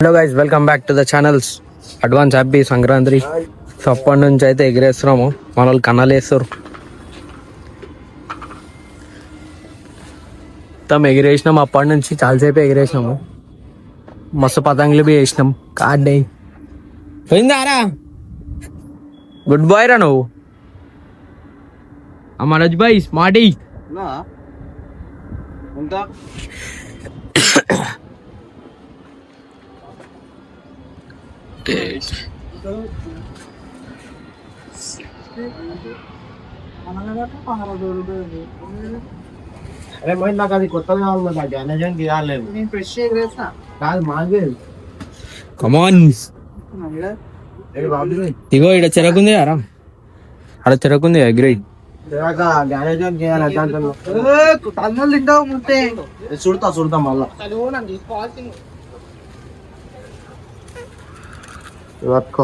Hello guys, welcome back to the channels. Advance happy Sankranti. So అప్పటి నుంచి అయితే ఎగిరేస్తున్నాము. మన వాళ్ళు కన్నాలు వేస్తారు. మొత్తం ఎగిరేసినాం. అప్పటి నుంచి చాలాసేపు ఎగిరేసినాము. మస్తు పతంగులు బి వేసినాం. కార్డే పోయిందారా. గుడ్ బాయ్ రా నువ్వు. Manoj boy smarty. అరే మరి నాకు అది కొత్తగా కావాలి. జ్ఞానజన్ తీయాలేదు. కాదు మాగే. కమాన్. ఇగో ఇక్కడ చెరకుంది అరా. అక్కడ చెరకుంది గ్రేట్. జ్ఞానజన్ చేయాలి. తింటావు ముందే చూడతా మళ్ళా పట్టుకో.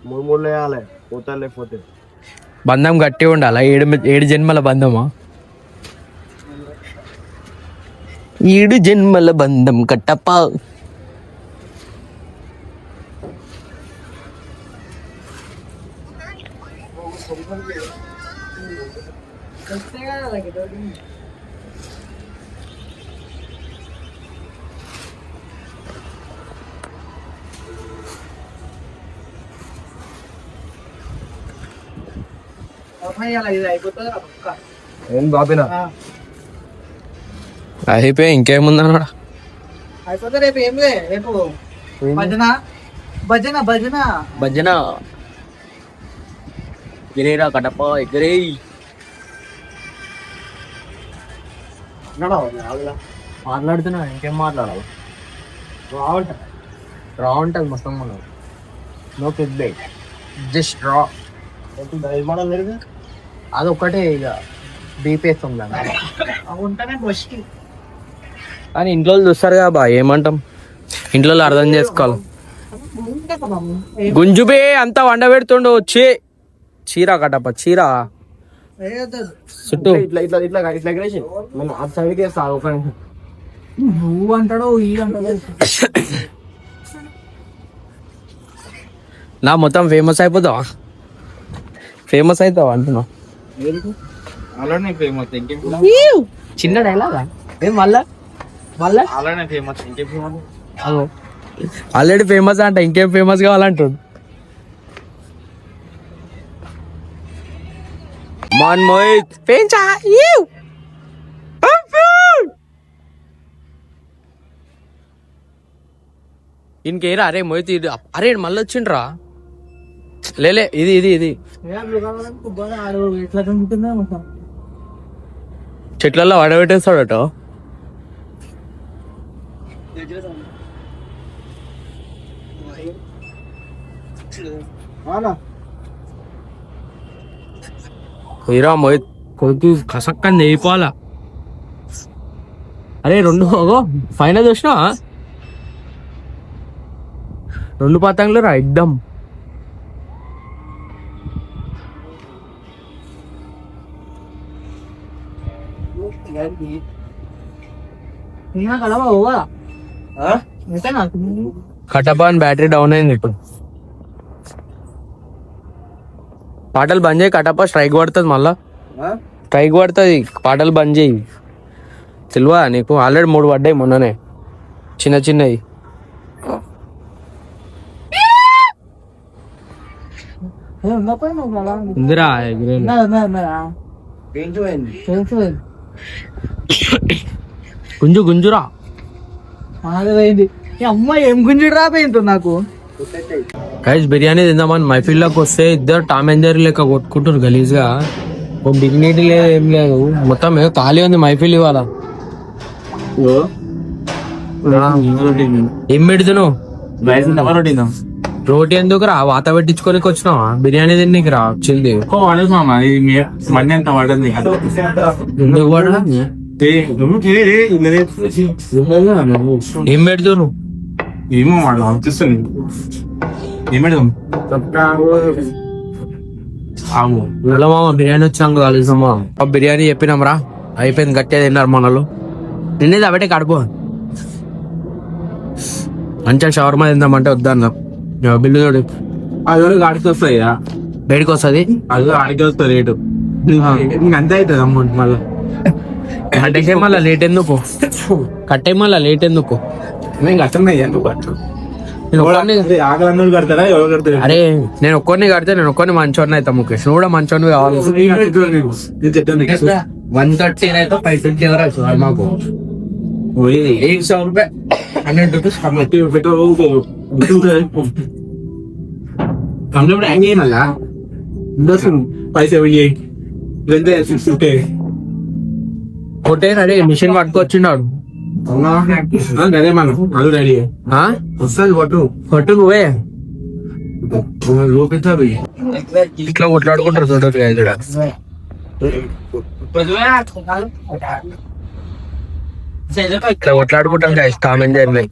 మూడు వేయాలి. పోతా లేకపోతే బంధం గట్టి ఉండాలా. ఏడు జన్మల బంధమా? 7 జన్మల బంధం కట్టప్ప. ఏం బాబినా అయిపోయి ఇంకేముందన్నా. అయిపోతే రేపు ఏం లే. రేపు భజన భజన భజన భజన. ఎగిరేరా కడప ఎగిరే. మాట్లాడుతున్నా ఇంకేం మాట్లాడాలి. రా ఉంటుంది మొత్తం. మనం నో పెద్ద జస్ట్ రా. అదొక్కటే ఇక బీపేస్తుంది ఉంటేనే బస్కి. కానీ ఇంట్లో చూస్తారు కదా బా, ఏమంటాం. ఇంట్లో అర్థం చేసుకోవాలి. గుంజుబే అంతా వండ పెడుతుండు. వచ్చి చీర కటప చీర చుట్టూ ఇట్లా ఇట్లా ఇట్లా ఇట్లా ఎగరేసి మనం ఆ సైడ్కి వేస్తా. ఒక నువ్వు అంటాడో ఈ అంటాడో. నా మొత్తం ఫేమస్ అయిపోతావా? ఫేమస్ అవుతావా అంటున్నా. అలానే ఫేమస్. ఇంకేం చిన్న డైలాగా ఏం మళ్ళా మళ్ళా అలానే ఫేమస్. ఇంకేం ఫేమస్. ఆల్రెడీ ఫేమస్ అంట, ఇంకేం ఫేమస్ కావాలంటాడు. మాన్ మోహిత్ పెంచా ఇంకేరా. అరే మోహిత్ ఇది అరే మళ్ళీ వచ్చిండ్రా. లేలే ఇది ఇది ఇది ఎట్లా కనుకుంటుందా మొత్తం చెట్లలో వడబెట్టేస్తాడట. పోయిరా మోహిత్ కొద్ది కసక్కని నేయిపోవాలా. అరే రెండు ఫైనల్ చూసినా 2 పతంగులు రా ఎగ్దమ్. కటపాన్ బ్యాటరీ డౌన్ అయింది. ఇప్పుడు పాటలు బంద్ చేయి. కటప స్ట్రైక్ పడుతుంది. మళ్ళా స్ట్రైక్ పడుతుంది. పాటలు బంద్ చేయి. తెలివా నీకు? ఆల్రెడీ 3 పడ్డాయి మొన్ననే, చిన్న చిన్నవి. ఇందిరా గుంజు గుంజురా. పోయింది. అమ్మాయి ఏం గుంజుడు రాపోయింది నాకు. గైస్ బిర్యానీ తిందామని మైఫిల్లోకి వస్తే ఇద్దరు టామ్ అండ్ జెర్రీ లెక్క కొట్టుకుంటారు గలీజ్ గా. ఓ డిగ్నిటీ లేదు, ఏం లేదు. మొత్తం ఏదో ఖాళీ ఉంది మైఫిల్ ఇవాళ. ఏం పెడుతున్నావు? రోటీ ఎందుకు రా? వాత పెట్టించుకోనికి వచ్చినావా? బిర్యానీ తిన్నీకి రా వచ్చింది. ఎందుకు పడరా? ఏం పెడుతున్నారు? ఏమో వాళ్ళు అనిపిస్తుంది. ఏమేడం హలో మామ బిర్యానీ వచ్చాం కలుసామా బిర్యానీ చెప్పినాం రా అయిపోయింది గట్టిగా తిన్నారు మనలు తినేది అబట్టే కడుపు మంచిగా షవర్మా తిందామంటే వద్దన్నా బిల్లు చూడు అది ఆడికి వస్తాయా బయటకు వస్తుంది అది ఆడికి వస్తుంది రేటు అంతే అవుతుంది అమౌంట్ మళ్ళీ కట్టే మళ్ళా లేట్ ఎందుకు కట్టే మళ్ళా లేట్ ఎందుకు నేను కట్టన్నాయ్యా నువ్వు కట్టు నేను ఒక్కడిని ఆకలి అన్నోళ్ళు కడతారా ఎవరు కడతారు అరే నేను ఒక్కడిని కడితే నేను ఒక్కడిని మంచోడిని అవుతా ముఖేష్ నువ్వు కూడా మంచోడిని కావాలి 130 అయితే 550 వరకు మాకు 100 రూపాయ 100 రూపీస్ కంప్లీట్ హ్యాంగ్ అయినా పైసా ఇదంతే 650 కొట్టే రెడీ మిషన్ పట్టుకొచ్చిండాడు అదే మనం అది రెడీ వస్తుంది కొట్టు కొట్టు నువ్వే రూపిస్తుంది ఇట్లా కొట్లాడుకుంటారు చూడరు ఇట్లా కొట్లాడుకుంటారు guys, కామెంట్ చేయండి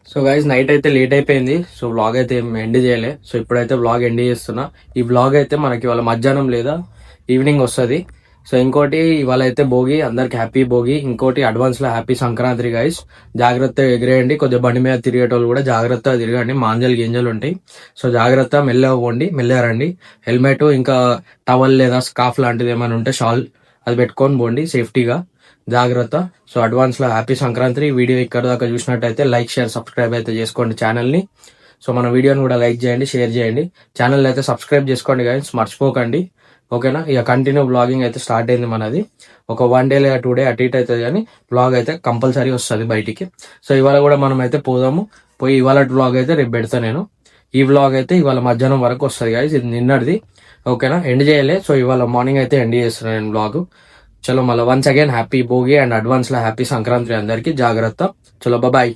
సో గైస్ నైట్ అయితే లేట్ అయిపోయింది సో వ్లాగ్ అయితే ఎండ్ చేయలే సో ఇప్పుడైతే వ్లాగ్ ఎండ్ చేస్తున్నా ఈ వ్లాగ్ అయితే మనకి ఇవాళ మధ్యాహ్నం లేదా ఈవినింగ్ వస్తుంది సో ఇంకోటి ఇవాళ అయితే భోగి అందరికి హ్యాపీ భోగి ఇంకోటి అడ్వాన్స్ లో హ్యాపీ సంక్రాంతి గైస్ జాగ్రత్తగా ఎగిరేయండి కొద్దిగా బండి మీద తిరిగేటోళ్ళు కూడా జాగ్రత్తగా తిరగండి మాంజలు గింజలు ఉంటాయి సో జాగ్రత్త మెల్లగా పోండి మెల్లగా రండి హెల్మెట్ ఇంకా టవల్ లేదా స్కార్ఫ్ లాంటిది ఏమైనా ఉంటే షాల్ అది పెట్టుకొని పోండి సేఫ్టీగా జాగ్రత్త సో అడ్వాన్స్ లో హ్యాపీ సంక్రాంతి వీడియో ఇక్కడ దాకా చూసినట్టయితే లైక్ షేర్ సబ్స్క్రైబ్ అయితే చేసుకోండి ఛానల్ని సో మన వీడియోని కూడా లైక్ చేయండి షేర్ చేయండి ఛానల్ అయితే సబ్స్క్రైబ్ చేసుకోండి గైస్ మర్చిపోకండి ఓకేనా ఇక కంటిన్యూ బ్లాగింగ్ అయితే స్టార్ట్ అయింది మనది ఒక 1 డే లేదా 2 డే అటు ఇటు అవుతుంది కానీ బ్లాగ్ అయితే కంపల్సరీ వస్తుంది బయటికి సో ఇవాళ కూడా మనం అయితే పోదాము పోయి ఇవాళ బ్లాగ్ అయితే రేపు పెడతా నేను ఈ బ్లాగ్ అయితే ఇవాళ మధ్యాహ్నం వరకు వస్తుంది గైస్ ఇది నిన్నటిది ఓకేనా ఎండ్ చేయలే సో ఇవాళ మార్నింగ్ అయితే ఎండ్ చేస్తున్నాను నేను బ్లాగ్ చలో మళ్ళీ once again happy Bhogi and advance లో హ్యాపీ సంక్రాంతి అందరికి జాగ్రత్త చలో బాయ్